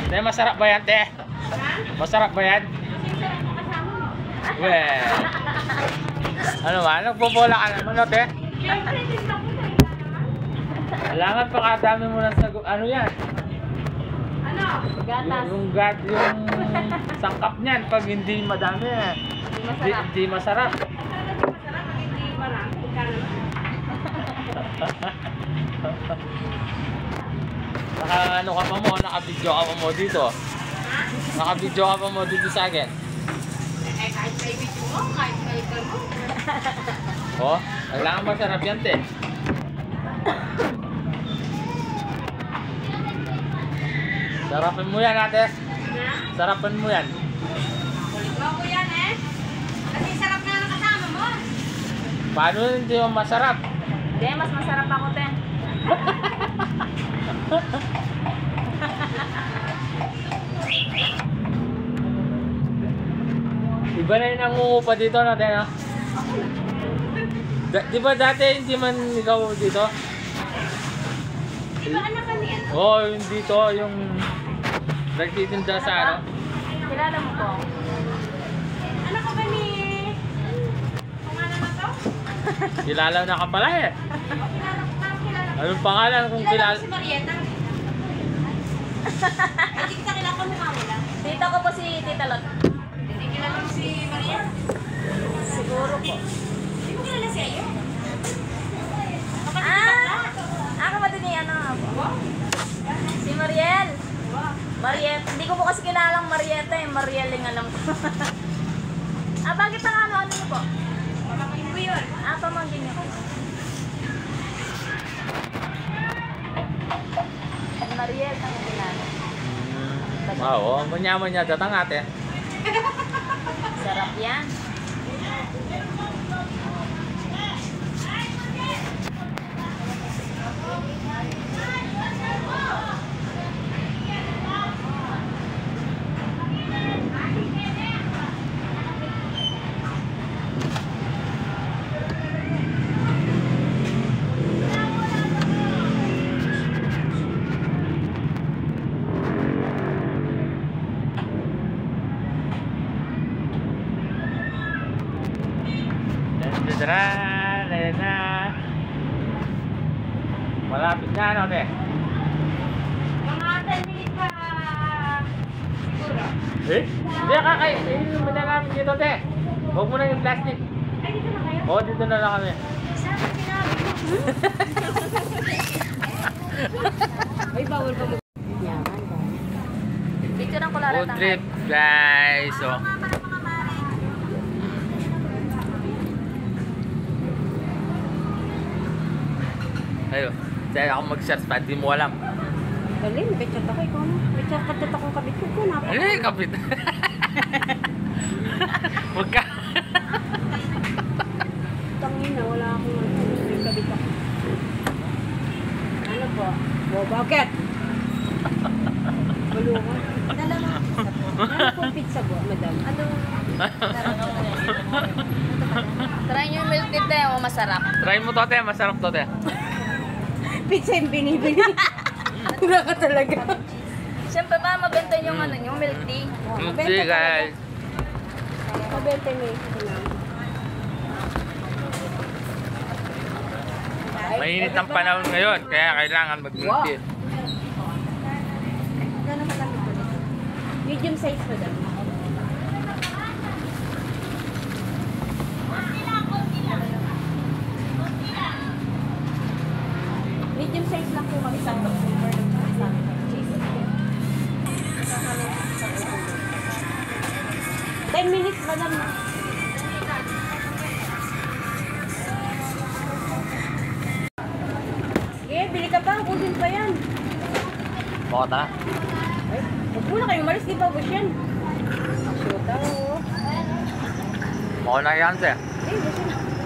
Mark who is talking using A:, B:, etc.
A: Te, masarap ba yan, te? Masarap ba yan? Weh. Ano ba? Nagbobola ka naman, no, te? Kailangan pa kadami mo ng sagot. Ano yan?
B: Ano? Gatas.
A: Yung sangkap niyan pag hindi madami. Hindi masarap.
B: Masarap, hindi marami.
A: Ano ka pa mo? Naka-video ka pa mo dito. Naka-video ka pa mo dito sa akin.
B: Eh, kahit may video mo, kahit may ikaw mo.
A: Oh, kailangan masarap yan, te. Sarapin mo yan, ate. Sarapin mo yan.
B: Kulit mo yan eh. Kasi sarap na ng kasama mo.
A: Paano hindi mo masarap?
B: Hindi, mas masarap ako, te.
A: Iba na yung nangungupa dito, no, te, no? Di ba dati hindi man ikaw dito?
B: Di ba anak ka niyan?
A: Oo, yung dito, yung nagtitinda sa ano.
B: Kilala mo ko? Anak ka ba ni... Pangalan na to?
A: Kilala na ka pala eh.
B: Kilala ko.
A: Anong pangalan kung
B: Kilala
A: kilala?
B: ko si Marieta. Hindi kita kilala ko mukha mo lang. Tita ko po si Tita Lot. Hindi kilala mo si Maria? Siguro po. Hindi mo kilala si Ayo? Ako ba din ano ako? Si Mariel. Mariet. Hindi ko po kasi kilalang Marieta eh. Mariel yung alam ko. Bakit ang ano niyo po? Pamangkin ko yun. Pamangkin niyo ko. Mariel ang kilala.
A: Oo, manya-manya datang ate.
B: Sarap yan.
A: Malapit na, ano, te?
B: Mga 10 minutes pa. Siguro.
A: Eh? Hindi, yung muna namin dito, te. Huwag mo na yung plastic.
B: Ay, dito na kayo?
A: Oo, dito na lang kami.
B: Saan ang sinabi mo? Ay, bawal pa mo. Yaman ba? Picture ang kulala
A: Food trip, guys. So, ayun. Dahil ako mag-search pa, hindi mo alam.
B: Dali, may chat ako. Ikaw na. May chat akong kabit ko.
A: Ay, kapit. Huwag ka.
B: Tangin na, wala akong may kabit ako. Ano po? Bakit? Balungan. Dalawa. Ano po pizza po, madam? Anong... Try nyo yung milk tea, te. Masarap.
A: Try mo to, te. Masarap to, te.
B: Pizza yung binibili. Wala ka talaga. Siyempre ba, mabenta yung ano, yung milk tea.
A: Hindi, guys.
B: Mabenta mo yung
A: Mainit ang panahon ngayon, kaya kailangan mag-milk tea.
B: Gano'n malamig ko dito? Medium size mo daw. Medium size lang po kami sa flavor ng cheese. 10 minutes, madam. Sige, bili ka pa. Kusin pa yan.
A: Bakit na?
B: Ay, huwag muna kayo malis. Di pa ubos yan. Shoot ako.
A: Bakit na yan, te?
B: Eh, ubos yan.